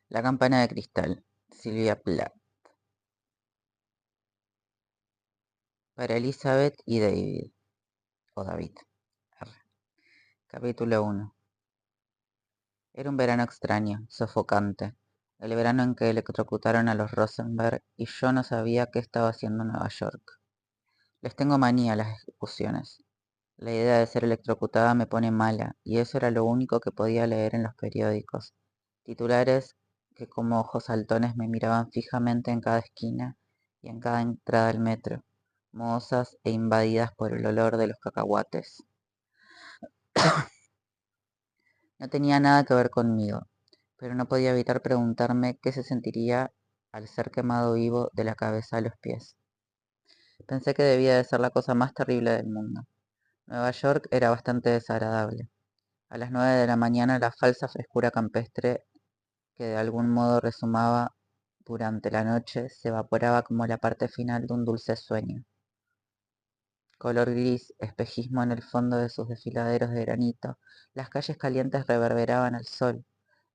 La campana de cristal, Silvia Plath. Para Elizabeth y David, o David. Arre. Capítulo 1. Era un verano extraño, sofocante. El verano en que electrocutaron a los Rosenberg y yo no sabía qué estaba haciendo en Nueva York. Les tengo manía a las ejecuciones. La idea de ser electrocutada me pone mala, y eso era lo único que podía leer en los periódicos. Titulares que como ojos saltones me miraban fijamente en cada esquina y en cada entrada del metro, mohosas e invadidas por el olor de los cacahuates. No tenía nada que ver conmigo, pero no podía evitar preguntarme qué se sentiría al ser quemado vivo de la cabeza a los pies. Pensé que debía de ser la cosa más terrible del mundo. Nueva York era bastante desagradable. A las 9 de la mañana la falsa frescura campestre que de algún modo resumaba durante la noche se evaporaba como la parte final de un dulce sueño. Color gris, espejismo en el fondo de sus desfiladeros de granito, las calles calientes reverberaban al sol,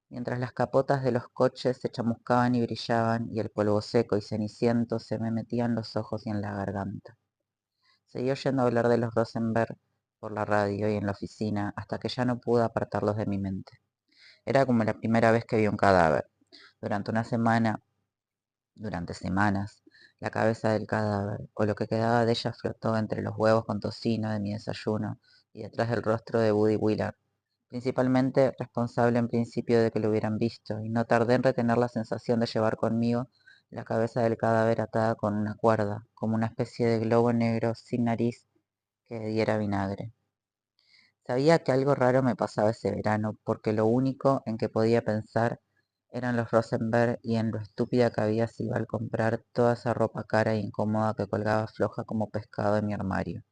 mientras las capotas de los coches se chamuscaban y brillaban, y el polvo seco y ceniciento se me metía en los ojos y en la garganta. Seguí oyendo hablar de los Rosenberg por la radio y en la oficina, hasta que ya no pude apartarlos de mi mente. Era como la primera vez que vi un cadáver. Durante una semana, durante semanas, la cabeza del cadáver, o lo que quedaba de ella, flotó entre los huevos con tocino de mi desayuno y detrás del rostro de Woody Willard, principalmente responsable en principio de que lo hubieran visto, y no tardé en retener la sensación de llevar conmigo la cabeza del cadáver atada con una cuerda, como una especie de globo negro sin nariz que diera vinagre. Sabía que algo raro me pasaba ese verano, porque lo único en que podía pensar eran los Rosenberg y en lo estúpida que había sido al comprar toda esa ropa cara e incómoda que colgaba floja como pescado en mi armario,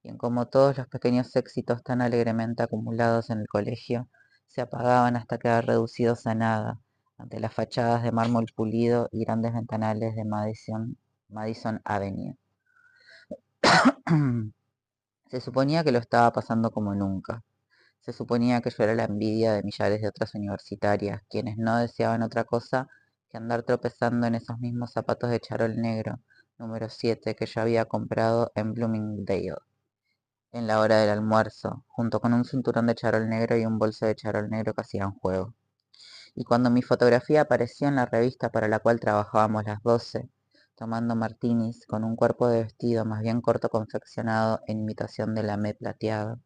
y en cómo todos los pequeños éxitos tan alegremente acumulados en el colegio se apagaban hasta quedar reducidos a nada ante las fachadas de mármol pulido y grandes ventanales de Madison Avenue. Se suponía que lo estaba pasando como nunca. Se suponía que yo era la envidia de millares de otras universitarias, quienes no deseaban otra cosa que andar tropezando en esos mismos zapatos de charol negro, número 7, que yo había comprado en Bloomingdale, en la hora del almuerzo, junto con un cinturón de charol negro y un bolso de charol negro que hacían juego. Y cuando mi fotografía apareció en la revista para la cual trabajábamos las 12, tomando martinis con un cuerpo de vestido más bien corto confeccionado en imitación de lamé plateado,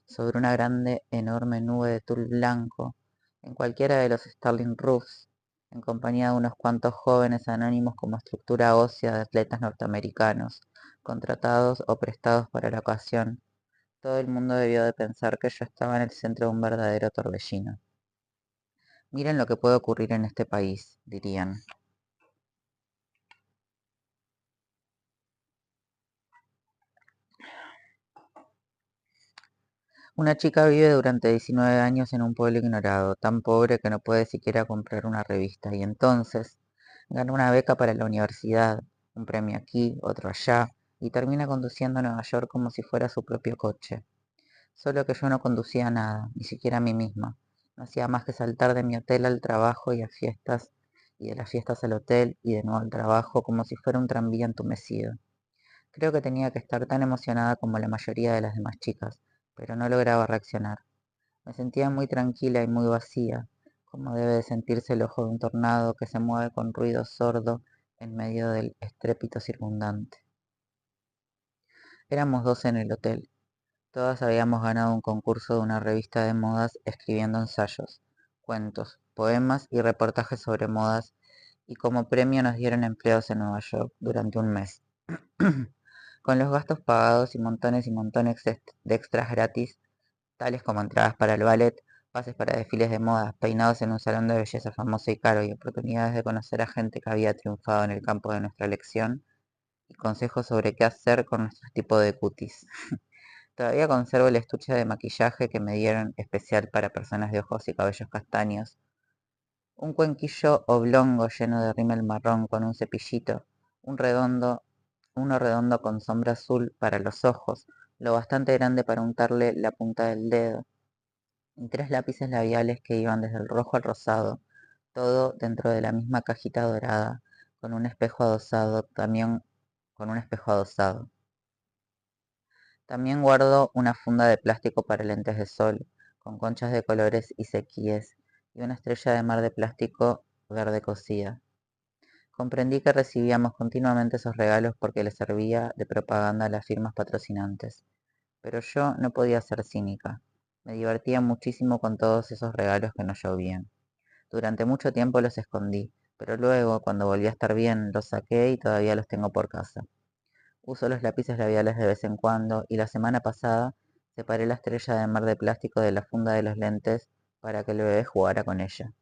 sobre una grande, enorme nube de tul blanco, en cualquiera de los Starling Roofs, en compañía de unos cuantos jóvenes anónimos como estructura ósea de atletas norteamericanos, contratados o prestados para la ocasión. Todo el mundo debió de pensar que yo estaba en el centro de un verdadero torbellino. Miren lo que puede ocurrir en este país, dirían. Una chica vive durante 19 años en un pueblo ignorado, tan pobre que no puede siquiera comprar una revista, y entonces gana una beca para la universidad, un premio aquí, otro allá, y termina conduciendo a Nueva York como si fuera su propio coche. Solo que yo no conducía nada, ni siquiera a mí misma. No hacía más que saltar de mi hotel al trabajo y a fiestas, y de las fiestas al hotel, y de nuevo al trabajo, como si fuera un tranvía entumecido. Creo que tenía que estar tan emocionada como la mayoría de las demás chicas, pero no lograba reaccionar. Me sentía muy tranquila y muy vacía, como debe de sentirse el ojo de un tornado que se mueve con ruido sordo en medio del estrépito circundante. Éramos 12 en el hotel. Todas habíamos ganado un concurso de una revista de modas escribiendo ensayos, cuentos, poemas y reportajes sobre modas, y como premio nos dieron empleos en Nueva York durante un mes. Con los gastos pagados y montones de extras gratis, tales como entradas para el ballet, pases para desfiles de moda, peinados en un salón de belleza famoso y caro, y oportunidades de conocer a gente que había triunfado en el campo de nuestra elección, y consejos sobre qué hacer con nuestro tipo de cutis. Todavía conservo el estuche de maquillaje que me dieron especial para personas de ojos y cabellos castaños, un cuenquillo oblongo lleno de rímel marrón con un cepillito, un redondo, uno redondo con sombra azul para los ojos, lo bastante grande para untarle la punta del dedo, y 3 lápices labiales que iban desde el rojo al rosado, todo dentro de la misma cajita dorada, con un espejo adosado, también con un espejo adosado. También guardo una funda de plástico para lentes de sol, con conchas de colores y sequíes, y una estrella de mar de plástico verde cocida. Comprendí que recibíamos continuamente esos regalos porque les servía de propaganda a las firmas patrocinantes, pero yo no podía ser cínica. Me divertía muchísimo con todos esos regalos que no llovían. Durante mucho tiempo los escondí, pero luego, cuando volví a estar bien, los saqué y todavía los tengo por casa. Uso los lápices labiales de vez en cuando y la semana pasada separé la estrella de mar de plástico de la funda de los lentes para que el bebé jugara con ella.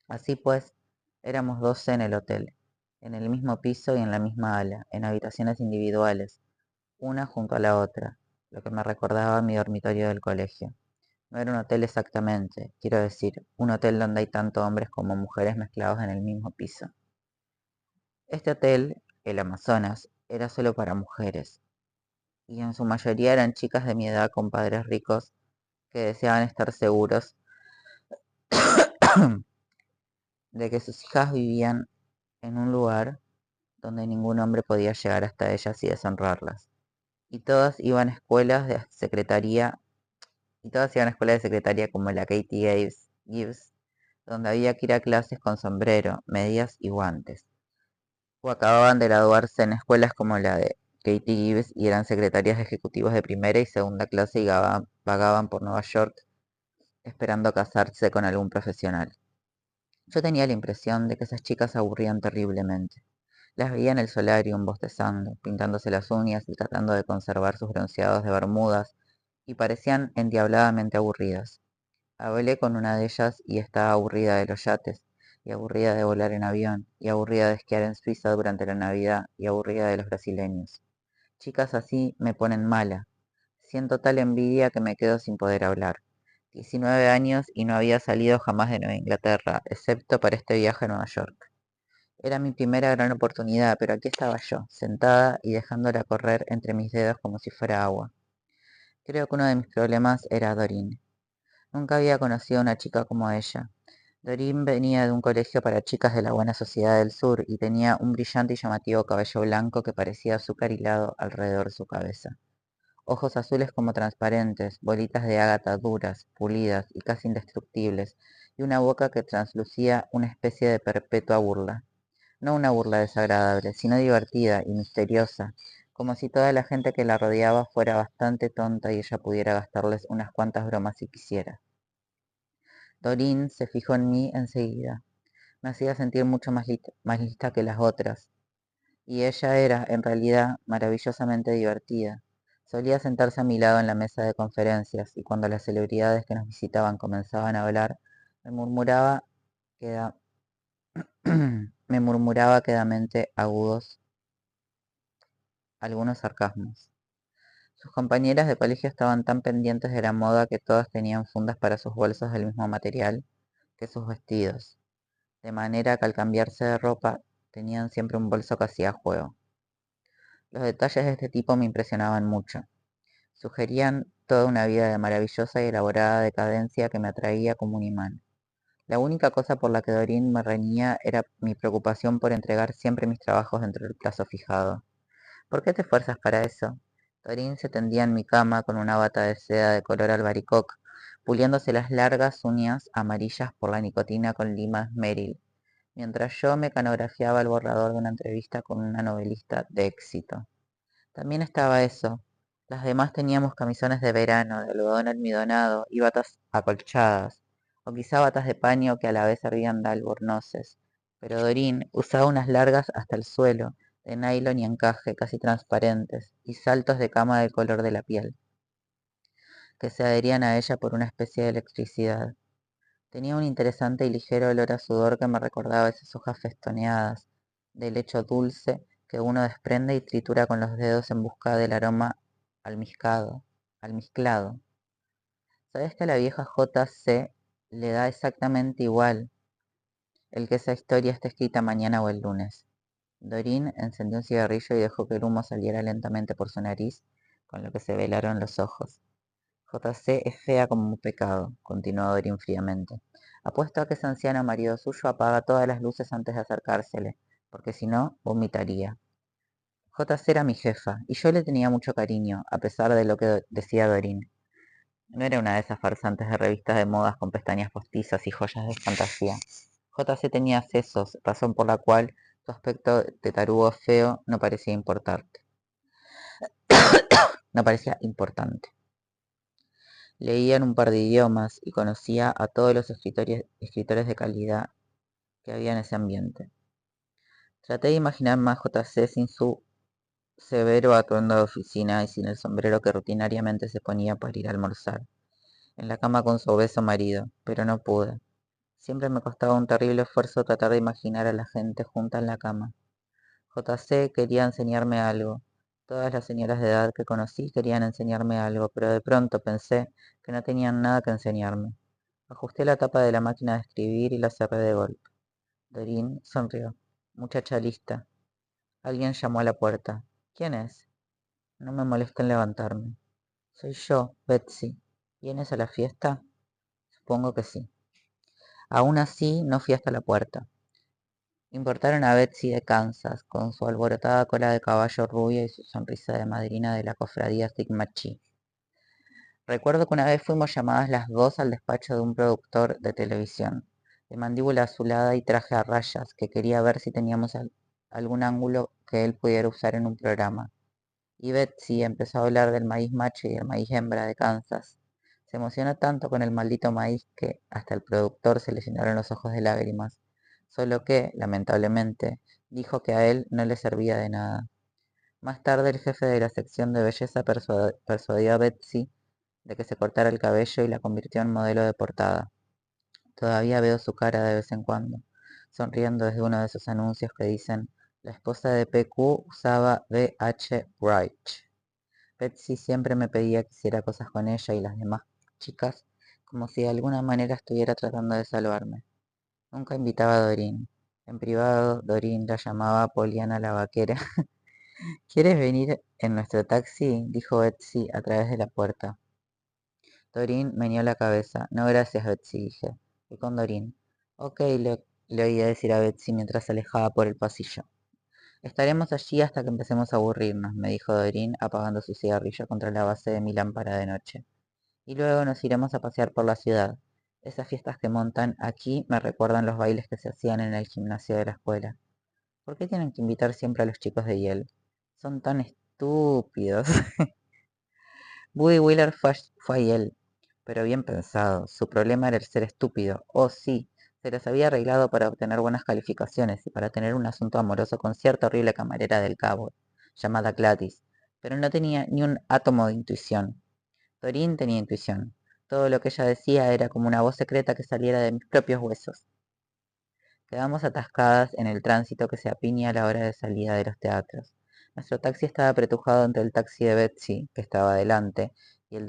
Así pues, éramos 12 en el hotel, en el mismo piso y en la misma ala, en habitaciones individuales, una junto a la otra, lo que me recordaba mi dormitorio del colegio. No era un hotel exactamente, quiero decir, un hotel donde hay tanto hombres como mujeres mezclados en el mismo piso. Este hotel, el Amazonas, era solo para mujeres, y en su mayoría eran chicas de mi edad con padres ricos que deseaban estar seguros de que sus hijas vivían en un lugar donde ningún hombre podía llegar hasta ellas y deshonrarlas. Y todas iban a escuelas de secretaría, y todas iban a escuelas de secretaría como la Katie Gibbs, donde había que ir a clases con sombrero, medias y guantes. O acababan de graduarse en escuelas como la de Katie Gibbs y eran secretarias ejecutivos de primera y segunda clase y vagaban por Nueva York esperando casarse con algún profesional. Yo tenía la impresión de que esas chicas se aburrían terriblemente. Las veía en el solarium bostezando, pintándose las uñas y tratando de conservar sus bronceados de bermudas, y parecían endiabladamente aburridas. Hablé con una de ellas y estaba aburrida de los yates, y aburrida de volar en avión, y aburrida de esquiar en Suiza durante la Navidad, y aburrida de los brasileños. Chicas así me ponen mala. Siento tal envidia que me quedo sin poder hablar. 19 años y no había salido jamás de Nueva Inglaterra, excepto para este viaje a Nueva York. Era mi primera gran oportunidad, pero aquí estaba yo, sentada y dejándola correr entre mis dedos como si fuera agua. Creo que uno de mis problemas era Doreen. Nunca había conocido a una chica como ella. Doreen venía de un colegio para chicas de la buena sociedad del sur y tenía un brillante y llamativo cabello blanco que parecía azúcar hilado alrededor de su cabeza. Ojos azules como transparentes, bolitas de ágata duras, pulidas y casi indestructibles, y una boca que translucía una especie de perpetua burla. No una burla desagradable, sino divertida y misteriosa, como si toda la gente que la rodeaba fuera bastante tonta y ella pudiera gastarles unas cuantas bromas si quisiera. Doreen se fijó en mí enseguida. Me hacía sentir mucho más lista que las otras, y ella era, en realidad, maravillosamente divertida. Solía sentarse a mi lado en la mesa de conferencias, y cuando las celebridades que nos visitaban comenzaban a hablar, me murmuraba queda- me murmuraba quedamente agudos algunos sarcasmos. Sus compañeras de colegio estaban tan pendientes de la moda que todas tenían fundas para sus bolsos del mismo material que sus vestidos, de manera que al cambiarse de ropa tenían siempre un bolso que hacía juego. Los detalles de este tipo me impresionaban mucho. Sugerían toda una vida de maravillosa y elaborada decadencia que me atraía como un imán. La única cosa por la que Doreen me reñía era mi preocupación por entregar siempre mis trabajos dentro del plazo fijado. ¿Por qué te esfuerzas para eso? Doreen se tendía en mi cama con una bata de seda de color albaricoque, puliéndose las largas uñas amarillas por la nicotina con limas Merrill, mientras yo mecanografiaba el borrador de una entrevista con una novelista de éxito. También estaba eso. Las demás teníamos camisones de verano, de algodón almidonado y batas acolchadas, o quizá batas de paño que a la vez servían de albornoces. Pero Dorín usaba unas largas hasta el suelo, de nylon y encaje casi transparentes, y saltos de cama del color de la piel, que se adherían a ella por una especie de electricidad. Tenía un interesante y ligero olor a sudor que me recordaba esas hojas festoneadas, de lecho dulce que uno desprende y tritura con los dedos en busca del aroma almizcado, almizclado. ¿Sabes que a la vieja JC le da exactamente igual el que esa historia esté escrita mañana o el lunes? Doreen encendió un cigarrillo y dejó que el humo saliera lentamente por su nariz con lo que se velaron los ojos. JC es fea como un pecado, continuó Dorin fríamente. Apuesto a que ese anciano marido suyo apaga todas las luces antes de acercársele, porque si no, vomitaría. JC era mi jefa, y yo le tenía mucho cariño, a pesar de lo que decía Dorin. No era una de esas farsantes de revistas de modas con pestañas postizas y joyas de fantasía. JC tenía sesos, razón por la cual su aspecto de tarugo feo no parecía importante. No parecía importante. Leía en un par de idiomas y conocía a todos los escritores de calidad que había en ese ambiente. Traté de imaginarme a JC sin su severo atuendo de oficina y sin el sombrero que rutinariamente se ponía para ir a almorzar, en la cama con su obeso marido, pero no pude. Siempre me costaba un terrible esfuerzo tratar de imaginar a la gente junta en la cama. JC quería enseñarme algo. Todas las señoras de edad que conocí querían enseñarme algo, pero de pronto pensé que no tenían nada que enseñarme. Ajusté la tapa de la máquina de escribir y la cerré de golpe. Dorin sonrió. Muchacha lista. Alguien llamó a la puerta. ¿Quién es? No me molesta en levantarme. Soy yo, Betsy. ¿Vienes a la fiesta? Supongo que sí. Aún así, no fui hasta la puerta. Importaron a Betsy de Kansas, con su alborotada cola de caballo rubia y su sonrisa de madrina de la cofradía Sigma Chi. Recuerdo que una vez fuimos llamadas las dos al despacho de un productor de televisión, de mandíbula azulada y traje a rayas, que quería ver si teníamos algún ángulo que él pudiera usar en un programa. Y Betsy empezó a hablar del maíz macho y el maíz hembra de Kansas. Se emocionó tanto con el maldito maíz que hasta el productor se le llenaron los ojos de lágrimas, solo que, lamentablemente, dijo que a él no le servía de nada. Más tarde el jefe de la sección de belleza persuadió a Betsy de que se cortara el cabello y la convirtió en modelo de portada. Todavía veo su cara de vez en cuando, sonriendo desde uno de esos anuncios que dicen: la esposa de PQ usaba BH Bright. Betsy siempre me pedía que hiciera cosas con ella y las demás chicas, como si de alguna manera estuviera tratando de salvarme. Nunca invitaba a Dorin. En privado, Dorin la llamaba Poliana la vaquera. ¿Quieres venir en nuestro taxi? Dijo Betsy a través de la puerta. Dorin meneó la cabeza. No, gracias, Betsy, dije. Fui con Dorin. Ok, le oía decir a Betsy mientras se alejaba por el pasillo. Estaremos allí hasta que empecemos a aburrirnos, me dijo Dorin, apagando su cigarrillo contra la base de mi lámpara de noche. Y luego nos iremos a pasear por la ciudad. Esas fiestas que montan aquí me recuerdan los bailes que se hacían en el gimnasio de la escuela. ¿Por qué tienen que invitar siempre a los chicos de Yale? Son tan estúpidos. Buddy Wheeler fue a Yale, pero bien pensado. Su problema era el ser estúpido. Oh, sí, se les había arreglado para obtener buenas calificaciones y para tener un asunto amoroso con cierta horrible camarera del cabo, llamada Gladys, pero no tenía ni un átomo de intuición. Dorin tenía intuición. Todo lo que ella decía era como una voz secreta que saliera de mis propios huesos. Quedamos atascadas en el tránsito que se apiña a la hora de salida de los teatros. Nuestro taxi estaba apretujado entre el taxi de Betsy, que estaba adelante, y el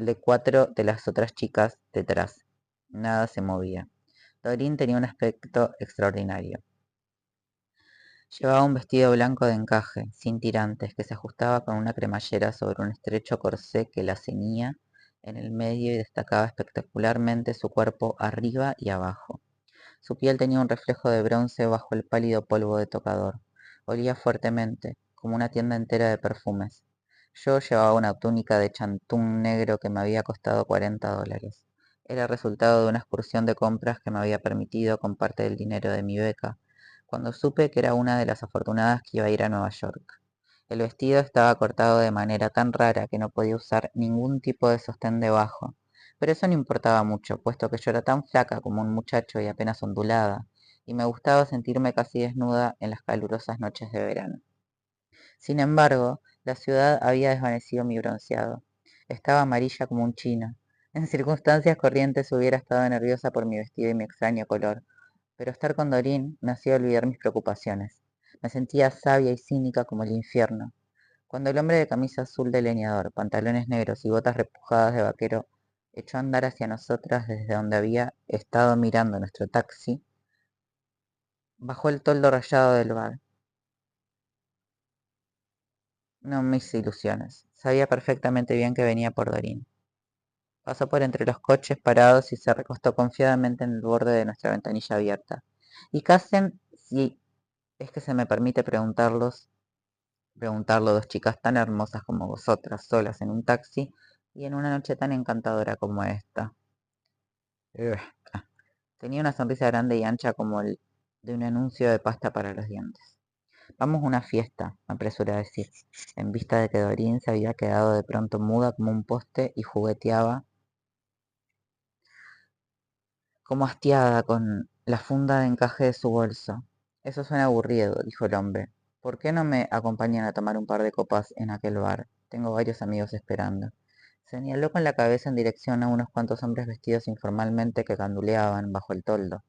de cuatro de las otras chicas detrás. Nada se movía. Dorin tenía un aspecto extraordinario. Llevaba un vestido blanco de encaje, sin tirantes, que se ajustaba con una cremallera sobre un estrecho corsé que la ceñía en el medio y destacaba espectacularmente su cuerpo arriba y abajo. Su piel tenía un reflejo de bronce bajo el pálido polvo de tocador. Olía fuertemente, como una tienda entera de perfumes. Yo llevaba una túnica de chantún negro que me había costado $40. Era resultado de una excursión de compras que me había permitido con parte del dinero de mi beca, cuando supe que era una de las afortunadas que iba a ir a Nueva York. El vestido estaba cortado de manera tan rara que no podía usar ningún tipo de sostén debajo, pero eso no importaba mucho, puesto que yo era tan flaca como un muchacho y apenas ondulada, y me gustaba sentirme casi desnuda en las calurosas noches de verano. Sin embargo, la ciudad había desvanecido mi bronceado. Estaba amarilla como un chino. En circunstancias corrientes hubiera estado nerviosa por mi vestido y mi extraño color, pero estar con Dorin me hacía olvidar mis preocupaciones. Me sentía sabia y cínica como el infierno. Cuando el hombre de camisa azul de leñador, pantalones negros y botas repujadas de vaquero echó a andar hacia nosotras desde donde había estado mirando nuestro taxi, bajó el toldo rayado del bar. No mis ilusiones. Sabía perfectamente bien que venía por Dorín. Pasó por entre los coches parados y se recostó confiadamente en el borde de nuestra ventanilla abierta. Y Casen, si es que se me permite preguntarlo, dos chicas tan hermosas como vosotras, solas en un taxi y en una noche tan encantadora como esta. Ugh. Tenía una sonrisa grande y ancha como el de un anuncio de pasta para los dientes. Vamos a una fiesta, me apresuré a decir, en vista de que Dorín se había quedado de pronto muda como un poste y jugueteaba como hastiada con la funda de encaje de su bolso. Eso suena aburrido, dijo el hombre. ¿Por qué no me acompañan a tomar un par de copas en aquel bar? Tengo varios amigos esperando. Señaló con la cabeza en dirección a unos cuantos hombres vestidos informalmente que canduleaban bajo el toldo.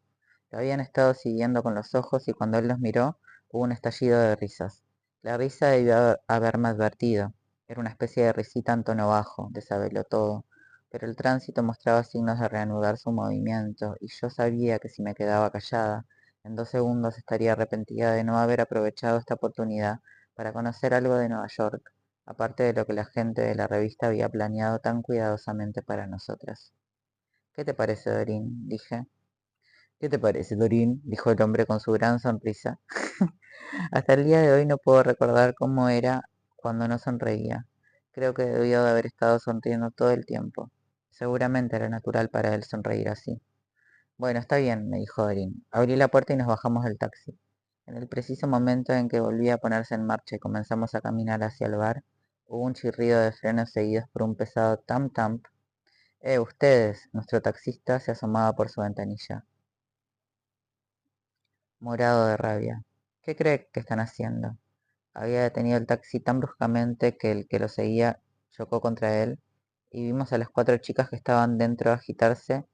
Lo habían estado siguiendo con los ojos y cuando él los miró hubo un estallido de risas. La risa debió haberme advertido. Era una especie de risita en tono bajo, de todo, pero el tránsito mostraba signos de reanudar su movimiento y yo sabía que si me quedaba callada, en 2 segundos estaría arrepentida de no haber aprovechado esta oportunidad para conocer algo de Nueva York, aparte de lo que la gente de la revista había planeado tan cuidadosamente para nosotras. ¿Qué te parece, Dorín? Dije. ¿Qué te parece, Dorín? Dijo el hombre con su gran sonrisa. Hasta el día de hoy no puedo recordar cómo era cuando no sonreía. Creo que debió de haber estado sonriendo todo el tiempo. Seguramente era natural para él sonreír así. Bueno, está bien, me dijo Dorín. Abrí la puerta y nos bajamos del taxi. En el preciso momento en que volví a ponerse en marcha y comenzamos a caminar hacia el bar, hubo un chirrido de frenos seguidos por un pesado tam-tam. Ustedes, nuestro taxista se asomaba por su ventanilla, morado de rabia. ¿Qué cree que están haciendo? Había detenido el taxi tan bruscamente que el que lo seguía chocó contra él y vimos a las 4 chicas que estaban dentro agitarse,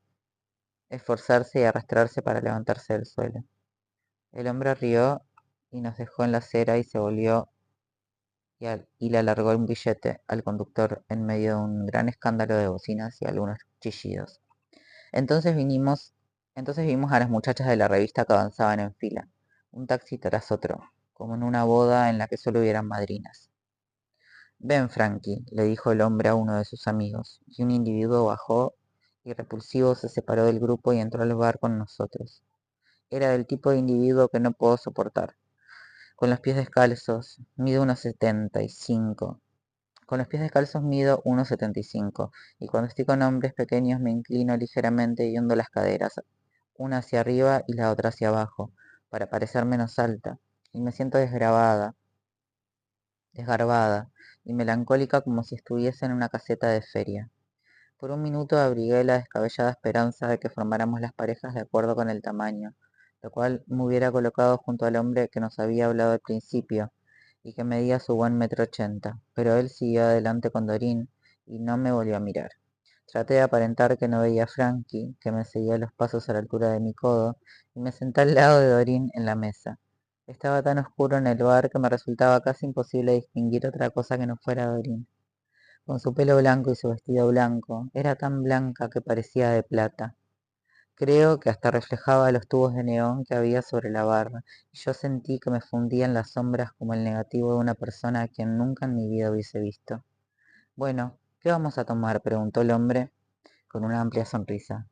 esforzarse y arrastrarse para levantarse del suelo. El hombre rió y nos dejó en la acera y se volvió y le alargó un billete al conductor en medio de un gran escándalo de bocinas y algunos chillidos. Entonces vinimos, entonces vimos a las muchachas de la revista que avanzaban en fila, un taxi tras otro, como en una boda en la que solo hubieran madrinas. Ven, Frankie, le dijo el hombre a uno de sus amigos, y un individuo bajó y repulsivo se separó del grupo y entró al bar con nosotros. Era del tipo de individuo que no puedo soportar. Con los pies descalzos, mido 1,75. Con los pies descalzos mido 1,75 y cuando estoy con hombres pequeños me inclino ligeramente y hundo las caderas, una hacia arriba y la otra hacia abajo, para parecer menos alta, y me siento desgarbada y melancólica como si estuviese en una caseta de feria. Por un minuto abrigué la descabellada esperanza de que formáramos las parejas de acuerdo con el tamaño, lo cual me hubiera colocado junto al hombre que nos había hablado al principio y que medía su buen 1,80 m, pero él siguió adelante con Dorín y no me volvió a mirar. Traté de aparentar que no veía a Frankie, que me seguía los pasos a la altura de mi codo, y me senté al lado de Dorín en la mesa. Estaba tan oscuro en el bar que me resultaba casi imposible distinguir otra cosa que no fuera Dorín. Con su pelo blanco y su vestido blanco, era tan blanca que parecía de plata. Creo que hasta reflejaba los tubos de neón que había sobre la barra, y yo sentí que me fundía en las sombras como el negativo de una persona a quien nunca en mi vida hubiese visto. Bueno, ¿qué vamos a tomar? Preguntó el hombre con una amplia sonrisa.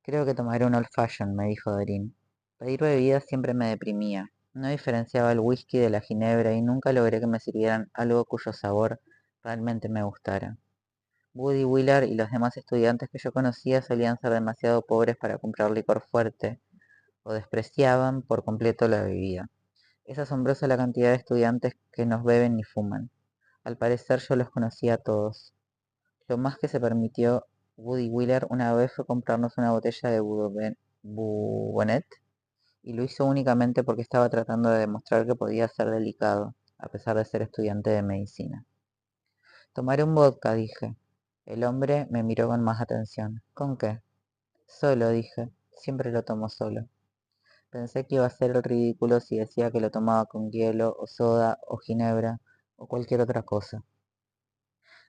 Creo que tomaré un old fashion, me dijo Dorín. Pedir bebidas siempre me deprimía. No diferenciaba el whisky de la ginebra y nunca logré que me sirvieran algo cuyo sabor realmente me gustara. Woody Wheeler y los demás estudiantes que yo conocía solían ser demasiado pobres para comprar licor fuerte, o despreciaban por completo la bebida. Es asombrosa la cantidad de estudiantes que no beben ni fuman. Al parecer yo los conocía a todos. Lo más que se permitió Woody Wheeler una vez fue comprarnos una botella de Bourbonnet, y lo hizo únicamente porque estaba tratando de demostrar que podía ser delicado, a pesar de ser estudiante de medicina. Tomaré un vodka, dije. El hombre me miró con más atención. ¿Con qué? Solo, dije. Siempre lo tomo solo. Pensé que iba a ser el ridículo si decía que lo tomaba con hielo, o soda, o ginebra, o cualquier otra cosa.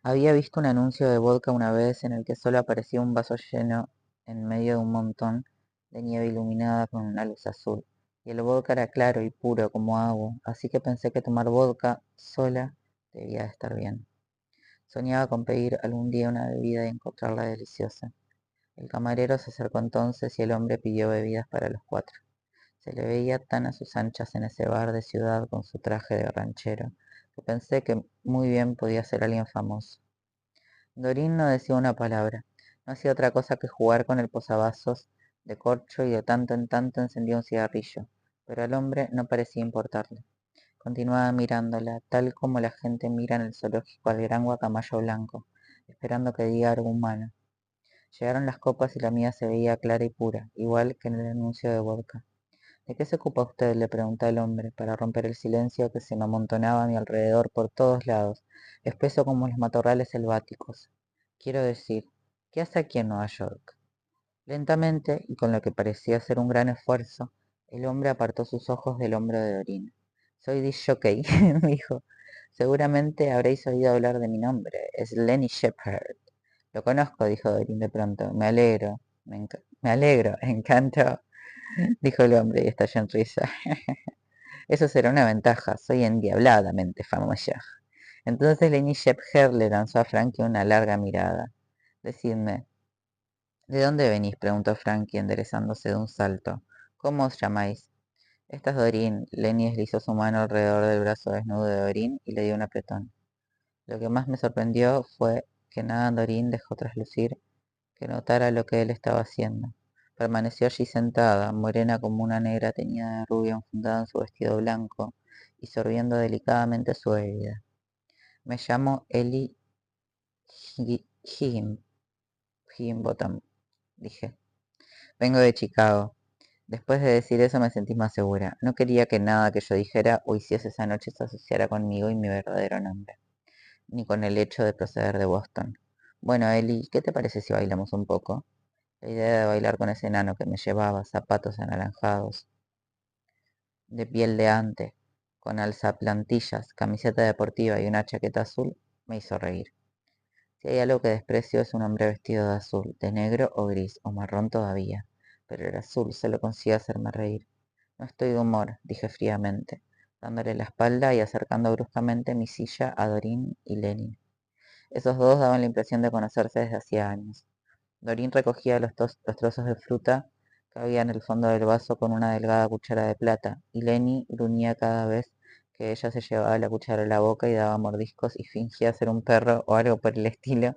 Había visto un anuncio de vodka una vez en el que solo aparecía un vaso lleno en medio de un montón de nieve iluminada con una luz azul, y el vodka era claro y puro como agua, así que pensé que tomar vodka sola debía de estar bien. Soñaba con pedir algún día una bebida y encontrarla deliciosa. El camarero se acercó entonces y el hombre pidió bebidas para los cuatro. Se le veía tan a sus anchas en ese bar de ciudad con su traje de ranchero, que pensé que muy bien podía ser alguien famoso. Dorín no decía una palabra, no hacía otra cosa que jugar con el posavasos de corcho y de tanto en tanto encendía un cigarrillo, pero al hombre no parecía importarle. Continuaba mirándola, tal como la gente mira en el zoológico al gran guacamayo blanco, esperando que diga algo humano. Llegaron las copas y la mía se veía clara y pura, igual que en el anuncio de vodka. ¿De qué se ocupa usted?, le pregunté al hombre, para romper el silencio que se me amontonaba a mi alrededor por todos lados, espeso como los matorrales selváticos. Quiero decir, ¿qué hace aquí en Nueva York? Lentamente, y con lo que parecía ser un gran esfuerzo, el hombre apartó sus ojos del hombro de Doreen. Soy disc jockey, dijo. Seguramente habréis oído hablar de mi nombre. Es Lenny Shepherd. Lo conozco, dijo Doreen de pronto. Me alegro. Me alegro. Encanto, dijo el hombre y estalló en risa. Eso será una ventaja. Soy endiabladamente famosa. Entonces Lenny Shepherd le lanzó a Frankie una larga mirada. Decidme, ¿de dónde venís?, preguntó Frankie enderezándose de un salto. ¿Cómo os llamáis? Esta es Doreen. Lenny deslizó su mano alrededor del brazo desnudo de Doreen y le dio un apretón. Lo que más me sorprendió fue que nada Doreen dejó traslucir que notara lo que él estaba haciendo. Permaneció allí sentada, morena como una negra teñida de rubio enfundada en su vestido blanco y sorbiendo delicadamente su bebida. Me llamo Ellie Higginbottom, dije. Vengo de Chicago. Después de decir eso me sentí más segura. No quería que nada que yo dijera o hiciese esa noche se asociara conmigo y mi verdadero nombre, ni con el hecho de proceder de Boston. Bueno, Ellie, ¿qué te parece si bailamos un poco? La idea de bailar con ese enano que me llevaba, zapatos anaranjados, de piel de ante, con alzaplantillas, camiseta deportiva y una chaqueta azul, me hizo reír. Si hay algo que desprecio es un hombre vestido de azul, de negro o gris, o marrón todavía, pero el azul solo consigue hacerme reír. No estoy de humor, dije fríamente, dándole la espalda y acercando bruscamente mi silla a Dorín y Lenin. Esos dos daban la impresión de conocerse desde hacía años. Dorín recogía los trozos de fruta que había en el fondo del vaso con una delgada cuchara de plata, y Lenny gruñía cada vez que ella se llevaba la cuchara a la boca y daba mordiscos y fingía ser un perro o algo por el estilo,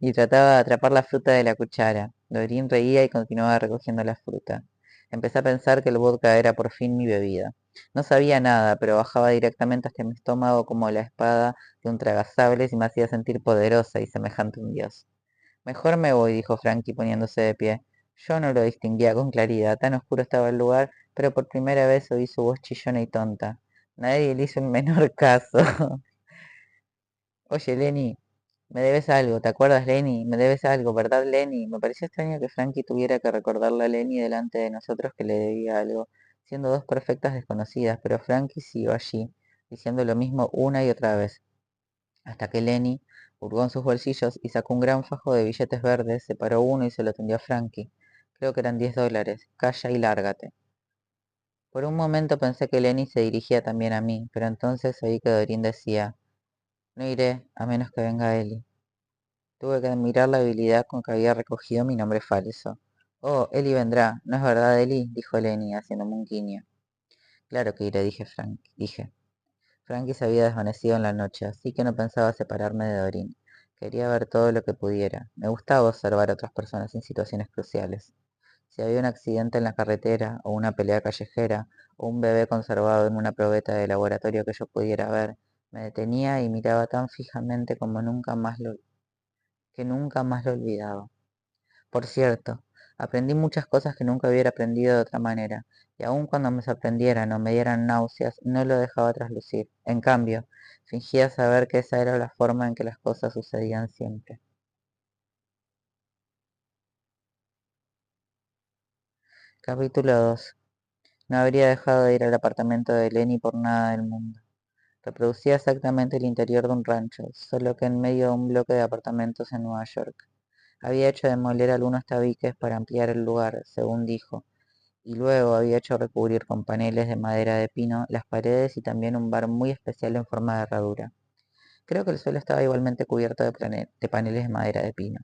y trataba de atrapar la fruta de la cuchara. Dorín reía y continuaba recogiendo la fruta. Empecé a pensar que el vodka era por fin mi bebida. No sabía nada, pero bajaba directamente hasta mi estómago como la espada de un tragasables y me hacía sentir poderosa y semejante a un dios. Mejor me voy, dijo Frankie poniéndose de pie. Yo no lo distinguía con claridad, tan oscuro estaba el lugar, pero por primera vez oí su voz chillona y tonta. Nadie le hizo el menor caso. Oye, Lenny, me debes algo, ¿te acuerdas, Lenny? Me debes algo, ¿verdad, Lenny? Me pareció extraño que Frankie tuviera que recordarle a Lenny delante de nosotros que le debía algo, siendo dos perfectas desconocidas, pero Frankie siguió allí, diciendo lo mismo una y otra vez, hasta que Lenny hurgó en sus bolsillos y sacó un gran fajo de billetes verdes, separó uno y se lo tendió a Frankie. Creo que eran $10. Calla y lárgate. Por un momento pensé que Lenny se dirigía también a mí, pero entonces oí que Dorín decía, no iré, a menos que venga Eli. Tuve que admirar la habilidad con que había recogido mi nombre falso. Oh, Eli vendrá, ¿no es verdad, Eli?, dijo Lenny, haciéndome un guiño. Claro que iré, dije. Frankie se había desvanecido en la noche, así que no pensaba separarme de Dorín. Quería ver todo lo que pudiera. Me gustaba observar a otras personas en situaciones cruciales. Si había un accidente en la carretera, o una pelea callejera, o un bebé conservado en una probeta de laboratorio que yo pudiera ver, me detenía y miraba tan fijamente como nunca más lo olvidaba. Por cierto, aprendí muchas cosas que nunca hubiera aprendido de otra manera, y aun cuando me sorprendieran o me dieran náuseas, no lo dejaba traslucir. En cambio, fingía saber que esa era la forma en que las cosas sucedían siempre. Capítulo 2. No habría dejado de ir al apartamento de Lenny por nada del mundo. Reproducía exactamente el interior de un rancho, solo que en medio de un bloque de apartamentos en Nueva York. Había hecho demoler algunos tabiques para ampliar el lugar, según dijo, y luego había hecho recubrir con paneles de madera de pino las paredes y también un bar muy especial en forma de herradura. Creo que el suelo estaba igualmente cubierto de paneles de madera de pino.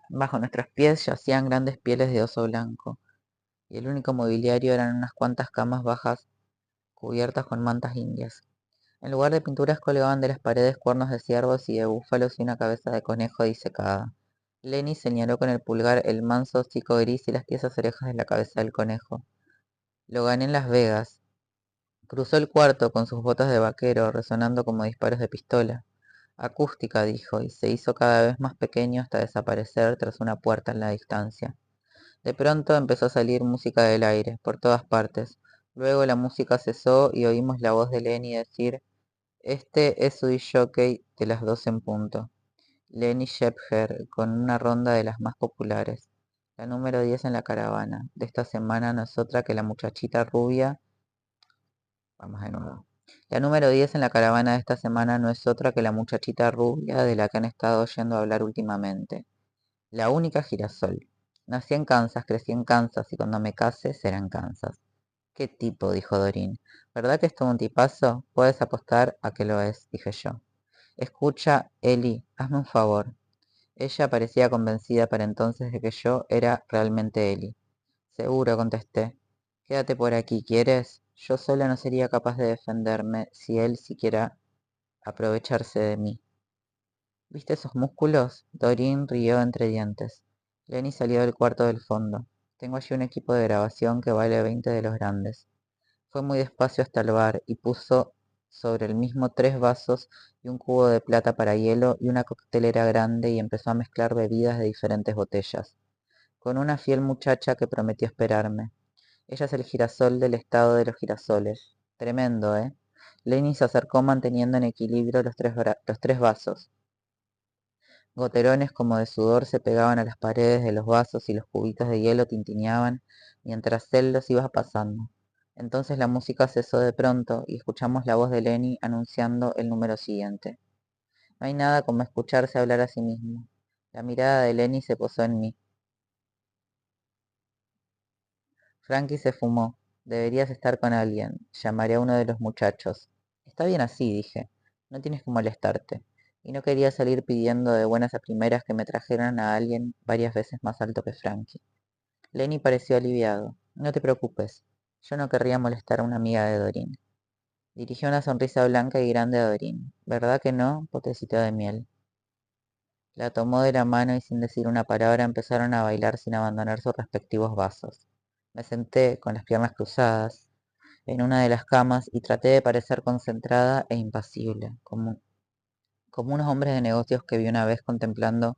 Bajo nuestros pies yacían grandes pieles de oso blanco, y el único mobiliario eran unas cuantas camas bajas cubiertas con mantas indias. En lugar de pinturas colgaban de las paredes cuernos de ciervos y de búfalos y una cabeza de conejo disecada. Lenny señaló con el pulgar el manso hocico gris y las tiesas orejas de la cabeza del conejo. Lo gané en Las Vegas. Cruzó el cuarto con sus botas de vaquero resonando como disparos de pistola. Acústica, dijo, y se hizo cada vez más pequeño hasta desaparecer tras una puerta en la distancia. De pronto empezó a salir música del aire, por todas partes. Luego la música cesó y oímos la voz de Lenny decir: este es su jockey de las 12 en punto. Lenny Shepherd, con una ronda de las más populares. La número 10 en la caravana. De esta semana no es otra que la muchachita rubia. Vamos de nuevo. La número 10 en la caravana de esta semana no es otra que la muchachita rubia de la que han estado oyendo hablar últimamente. La única girasol. Nací en Kansas, crecí en Kansas y cuando me case será en Kansas. ¿Qué tipo? Dijo Dorín. ¿Verdad que es todo un tipazo? Puedes apostar a que lo es, dije yo. Escucha, Eli, hazme un favor. Ella parecía convencida para entonces de que yo era realmente Eli. Seguro, contesté. Quédate por aquí, ¿quieres? Yo sola no sería capaz de defenderme si él siquiera aprovecharse de mí. ¿Viste esos músculos? Dorín rió entre dientes. Lenny salió del cuarto del fondo. Tengo allí un equipo de grabación que vale 20 de los grandes. Fue muy despacio hasta el bar y puso sobre el mismo 3 vasos y un cubo de plata para hielo y una coctelera grande y empezó a mezclar bebidas de diferentes botellas, con una fiel muchacha que prometió esperarme. Ella es el girasol del estado de los girasoles. Tremendo, ¿eh? Lenny se acercó manteniendo en equilibrio los 3 vasos. Goterones como de sudor se pegaban a las paredes de los vasos y los cubitos de hielo tintineaban mientras él los iba pasando. Entonces la música cesó de pronto y escuchamos la voz de Lenny anunciando el número siguiente. No hay nada como escucharse hablar a sí mismo. La mirada de Lenny se posó en mí. Frankie se fumó. Deberías estar con alguien. Llamaré a uno de los muchachos. Está bien así, dije. No tienes que molestarte. Y no quería salir pidiendo de buenas a primeras que me trajeran a alguien varias veces más alto que Frankie. Lenny pareció aliviado. No te preocupes. Yo no querría molestar a una amiga de Dorín. Dirigió una sonrisa blanca y grande a Dorín. ¿Verdad que no, potecito de miel? La tomó de la mano y sin decir una palabra empezaron a bailar sin abandonar sus respectivos vasos. Me senté, con las piernas cruzadas, en una de las camas y traté de parecer concentrada e impasible, como unos hombres de negocios que vi una vez contemplando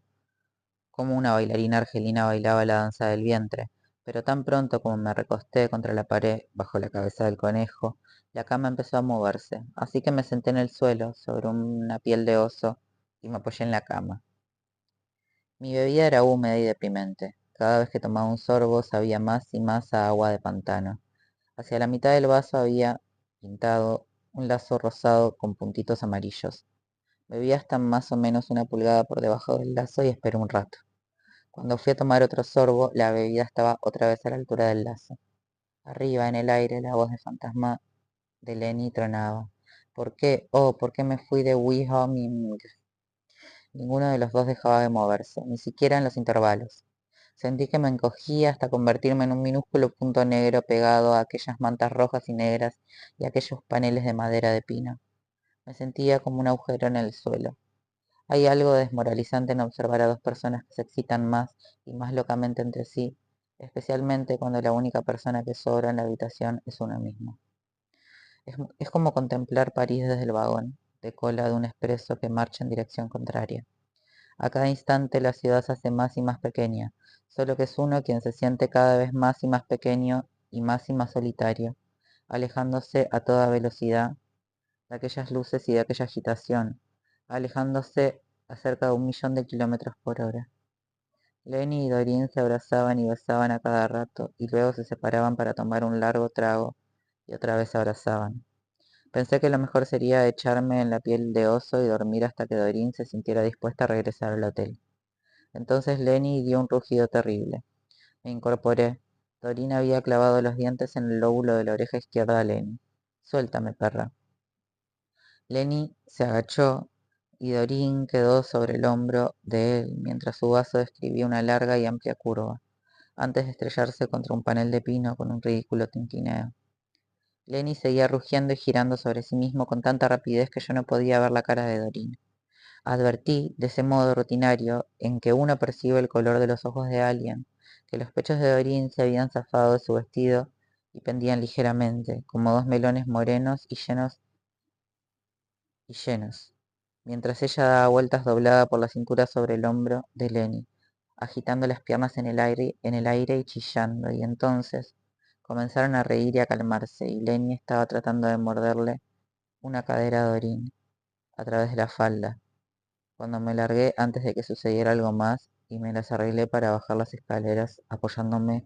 cómo una bailarina argelina bailaba la danza del vientre, pero tan pronto como me recosté contra la pared bajo la cabeza del conejo, la cama empezó a moverse, así que me senté en el suelo sobre una piel de oso y me apoyé en la cama. Mi bebida era húmeda y deprimente. Cada vez que tomaba un sorbo sabía más y más a agua de pantano. Hacia la mitad del vaso había pintado un lazo rosado con puntitos amarillos. Bebí hasta más o menos una pulgada por debajo del lazo y esperé un rato. Cuando fui a tomar otro sorbo, la bebida estaba otra vez a la altura del lazo. Arriba, en el aire, la voz de fantasma de Lenny tronaba. ¿Por qué? Oh, ¿por qué me fui de Wyoming? Ninguno de los dos dejaba de moverse, ni siquiera en los intervalos. Sentí que me encogía hasta convertirme en un minúsculo punto negro pegado a aquellas mantas rojas y negras y aquellos paneles de madera de pino. Me sentía como un agujero en el suelo. Hay algo desmoralizante en observar a dos personas que se excitan más y más locamente entre sí, especialmente cuando la única persona que sobra en la habitación es uno mismo. Es como contemplar París desde el vagón, de cola de un expreso que marcha en dirección contraria. A cada instante la ciudad se hace más y más pequeña, solo que es uno quien se siente cada vez más y más pequeño y más solitario, alejándose a toda velocidad de aquellas luces y de aquella agitación, alejándose a cerca de 1 millón de kilómetros por hora. Lenny y Doreen se abrazaban y besaban a cada rato, y luego se separaban para tomar un largo trago, y otra vez se abrazaban. Pensé que lo mejor sería echarme en la piel de oso y dormir hasta que Doreen se sintiera dispuesta a regresar al hotel. Entonces Lenny dio un rugido terrible. Me incorporé. Doreen había clavado los dientes en el lóbulo de la oreja izquierda de Lenny. Suéltame, perra. Lenny se agachó y Doreen quedó sobre el hombro de él mientras su vaso describía una larga y amplia curva, antes de estrellarse contra un panel de pino con un ridículo tintineo. Lenny seguía rugiendo y girando sobre sí mismo con tanta rapidez que yo no podía ver la cara de Doreen. Advertí, de ese modo rutinario, en que uno percibe el color de los ojos de alguien, que los pechos de Doreen se habían zafado de su vestido y pendían ligeramente, como dos melones morenos y llenos, mientras ella daba vueltas doblada por la cintura sobre el hombro de Lenny, agitando las piernas en el aire y chillando, y entonces comenzaron a reír y a calmarse, y Lenny estaba tratando de morderle una cadera a Doreen a través de la falda, cuando me largué antes de que sucediera algo más y me las arreglé para bajar las escaleras apoyándome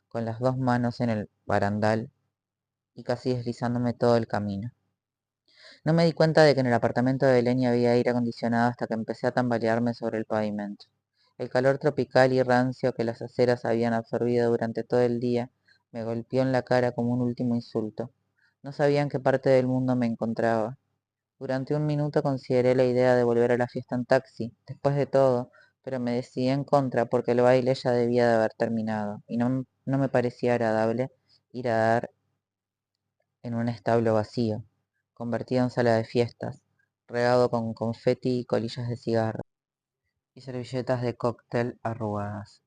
con las dos manos en el barandal y casi deslizándome todo el camino. No me di cuenta de que en el apartamento de Lenny había aire acondicionado hasta que empecé a tambalearme sobre el pavimento. El calor tropical y rancio que las aceras habían absorbido durante todo el día me golpeó en la cara como un último insulto. No sabía en qué parte del mundo me encontraba. Durante un minuto consideré la idea de volver a la fiesta en taxi, después de todo, pero me decidí en contra porque el baile ya debía de haber terminado, y no me parecía agradable ir a dar en un establo vacío, convertido en sala de fiestas, regado con confeti y colillas de cigarro, y servilletas de cóctel arrugadas.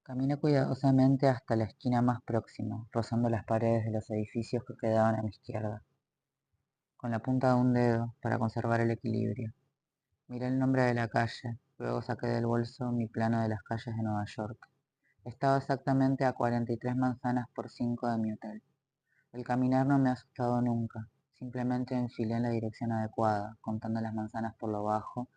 Caminé cuidadosamente hasta la esquina más próxima, rozando las paredes de los edificios que quedaban a mi izquierda, con la punta de un dedo para conservar el equilibrio. Miré el nombre de la calle, luego saqué del bolso mi plano de las calles de Nueva York. Estaba exactamente a 43 manzanas por 5 de mi hotel. El caminar no me ha asustado nunca, simplemente enfilé en la dirección adecuada, contando las manzanas por lo bajo,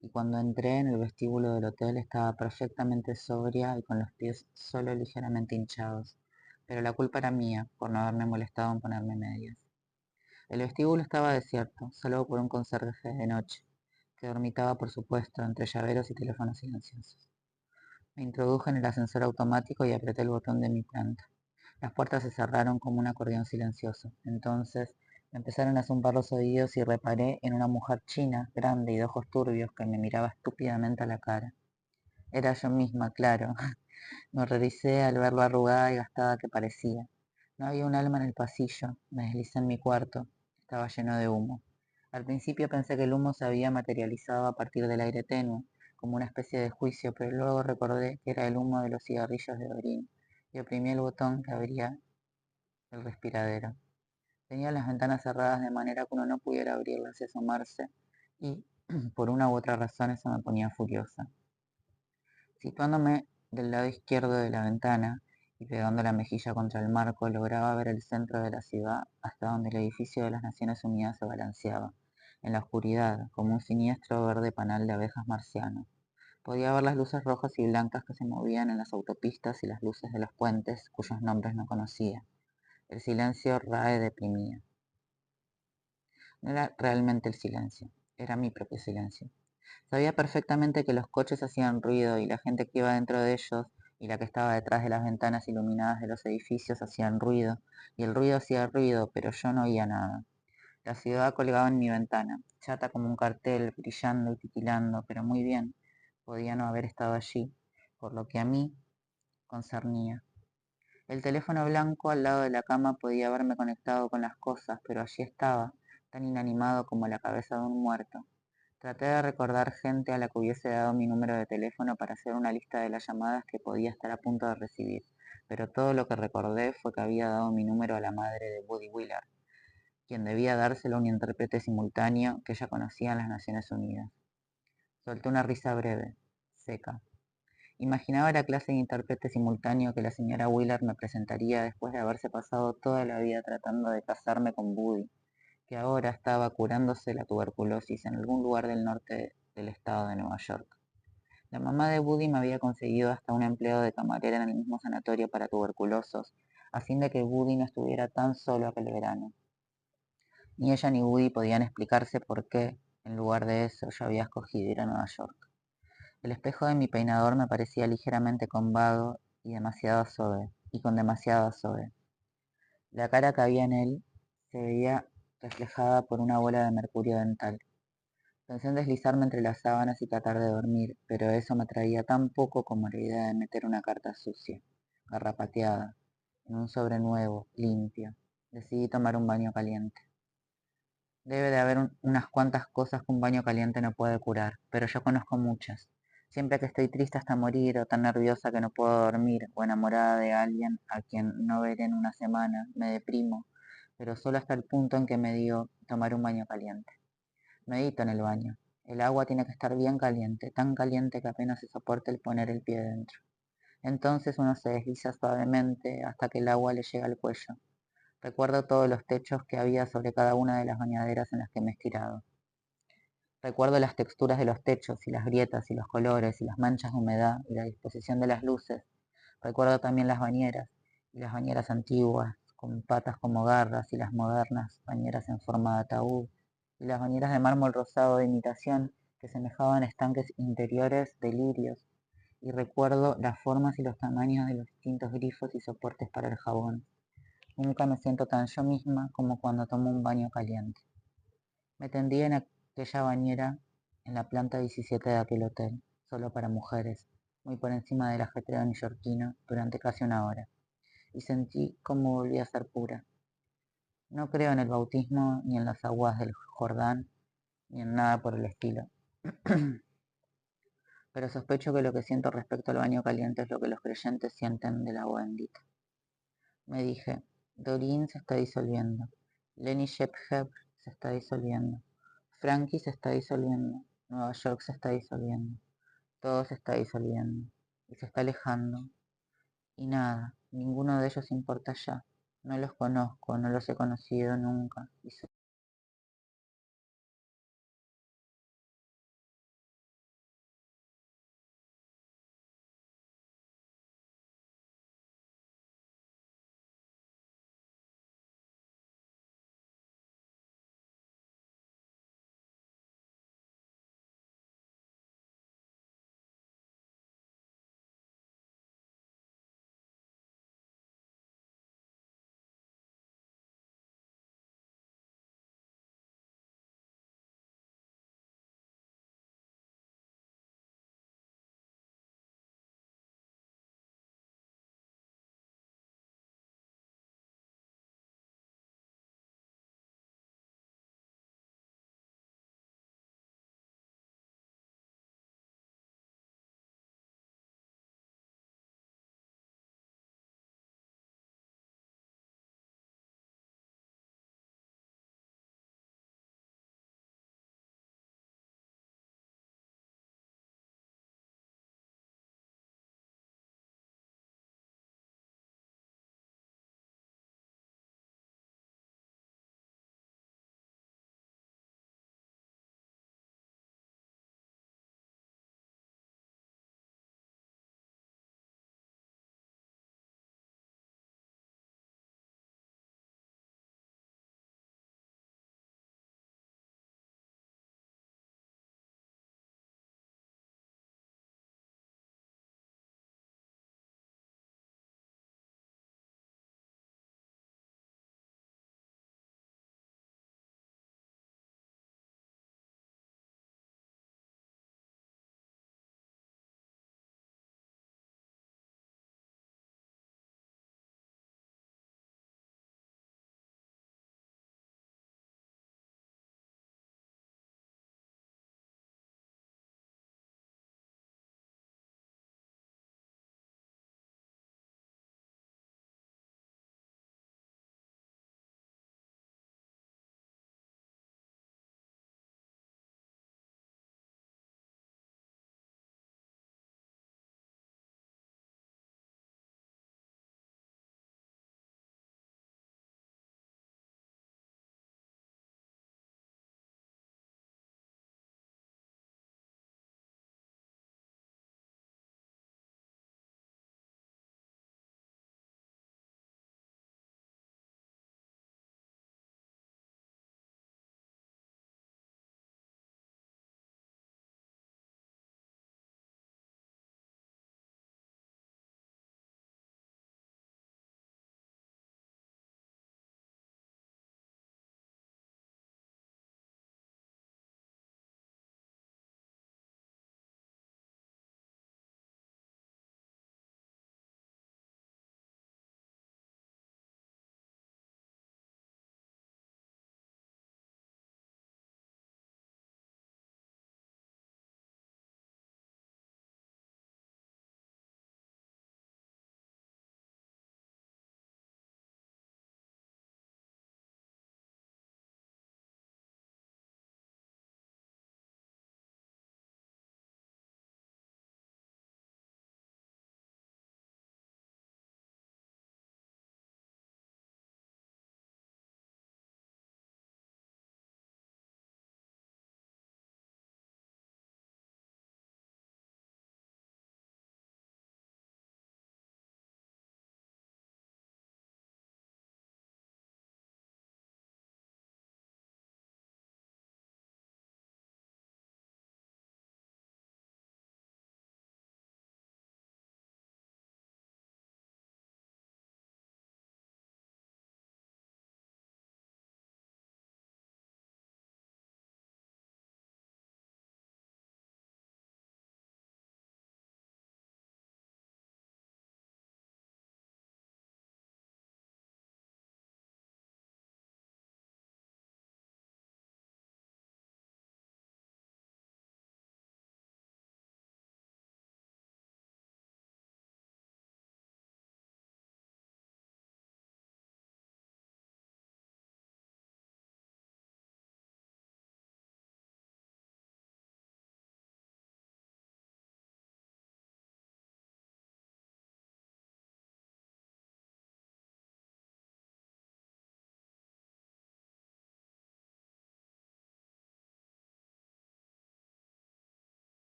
y cuando entré en el vestíbulo del hotel estaba perfectamente sobria y con los pies solo ligeramente hinchados, pero la culpa era mía por no haberme molestado en ponerme medias. El vestíbulo estaba desierto, salvo por un conserje de noche, que dormitaba por supuesto entre llaveros y teléfonos silenciosos. Me introduje en el ascensor automático y apreté el botón de mi planta. Las puertas se cerraron como un acordeón silencioso. Entonces me empezaron a zumbar los oídos y reparé en una mujer china, grande y de ojos turbios, que me miraba estúpidamente a la cara. Era yo misma, claro. Me horroricé al ver lo arrugada y gastada que parecía. No había un alma en el pasillo. Me deslicé en mi cuarto. Estaba lleno de humo. Al principio pensé que el humo se había materializado a partir del aire tenue, como una especie de juicio, pero luego recordé que era el humo de los cigarrillos de Doreen, y oprimí el botón que abría el respiradero. Tenía las ventanas cerradas de manera que uno no pudiera abrirlas y asomarse, y por una u otra razón eso me ponía furiosa. Situándome del lado izquierdo de la ventana y pegando la mejilla contra el marco, lograba ver el centro de la ciudad hasta donde el edificio de las Naciones Unidas se balanceaba, en la oscuridad, como un siniestro verde panal de abejas marciano. Podía ver las luces rojas y blancas que se movían en las autopistas y las luces de los puentes, cuyos nombres no conocía. El silencio RAE deprimía. No era realmente el silencio, era mi propio silencio. Sabía perfectamente que los coches hacían ruido y la gente que iba dentro de ellos y la que estaba detrás de las ventanas iluminadas de los edificios hacían ruido, y el ruido hacía ruido, pero yo no oía nada. La ciudad colgaba en mi ventana, chata como un cartel, brillando y titilando, pero muy bien. Podía no haber estado allí, por lo que a mí concernía. El teléfono blanco al lado de la cama podía haberme conectado con las cosas, pero allí estaba, tan inanimado como la cabeza de un muerto. Traté de recordar gente a la que hubiese dado mi número de teléfono para hacer una lista de las llamadas que podía estar a punto de recibir, pero todo lo que recordé fue que había dado mi número a la madre de Woody Willard, quien debía dárselo a un intérprete simultáneo que ella conocía en las Naciones Unidas. Solté una risa breve, seca. Imaginaba la clase de intérprete simultáneo que la señora Willard me presentaría después de haberse pasado toda la vida tratando de casarme con Woody, que ahora estaba curándose la tuberculosis en algún lugar del norte del estado de Nueva York. La mamá de Woody me había conseguido hasta un empleo de camarera en el mismo sanatorio para tuberculosos, a fin de que Woody no estuviera tan solo aquel verano. Ni ella ni Woody podían explicarse por qué, en lugar de eso, yo había escogido ir a Nueva York. El espejo de mi peinador me parecía ligeramente combado y con demasiada sobe. La cara que había en él se veía reflejada por una bola de mercurio dental. Pensé en deslizarme entre las sábanas y tratar de dormir, pero eso me atraía tan poco como la idea de meter una carta sucia, garrapateada, en un sobre nuevo, limpio. Decidí tomar un baño caliente. Debe de haber unas cuantas cosas que un baño caliente no puede curar, pero yo conozco muchas. Siempre que estoy triste hasta morir o tan nerviosa que no puedo dormir o enamorada de alguien a quien no veré en una semana, me deprimo, pero solo hasta el punto en que me dio tomar un baño caliente. Medito en el baño. El agua tiene que estar bien caliente, tan caliente que apenas se soporte el poner el pie dentro. Entonces uno se desliza suavemente hasta que el agua le llega al cuello. Recuerdo todos los techos que había sobre cada una de las bañaderas en las que me he estirado. Recuerdo las texturas de los techos y las grietas y los colores y las manchas de humedad y la disposición de las luces. Recuerdo también las bañeras y las bañeras antiguas con patas como garras y las modernas bañeras en forma de ataúd y las bañeras de mármol rosado de imitación que semejaban estanques interiores de lirios. Y recuerdo las formas y los tamaños de los distintos grifos y soportes para el jabón. Nunca me siento tan yo misma como cuando tomo un baño caliente. Me tendí en aquella bañera en la planta 17 de aquel hotel, solo para mujeres, muy por encima del ajetreo neoyorquino durante casi una hora, y sentí como volví a ser pura. No creo en el bautismo, ni en las aguas del Jordán, ni en nada por el estilo. Pero sospecho que lo que siento respecto al baño caliente es lo que los creyentes sienten del agua bendita. Me dije, Doreen se está disolviendo, Lenny Shepherd se está disolviendo, Frankie se está disolviendo, Nueva York se está disolviendo, todo se está disolviendo, y se está alejando, y nada, ninguno de ellos importa ya. No los conozco, no los he conocido nunca, y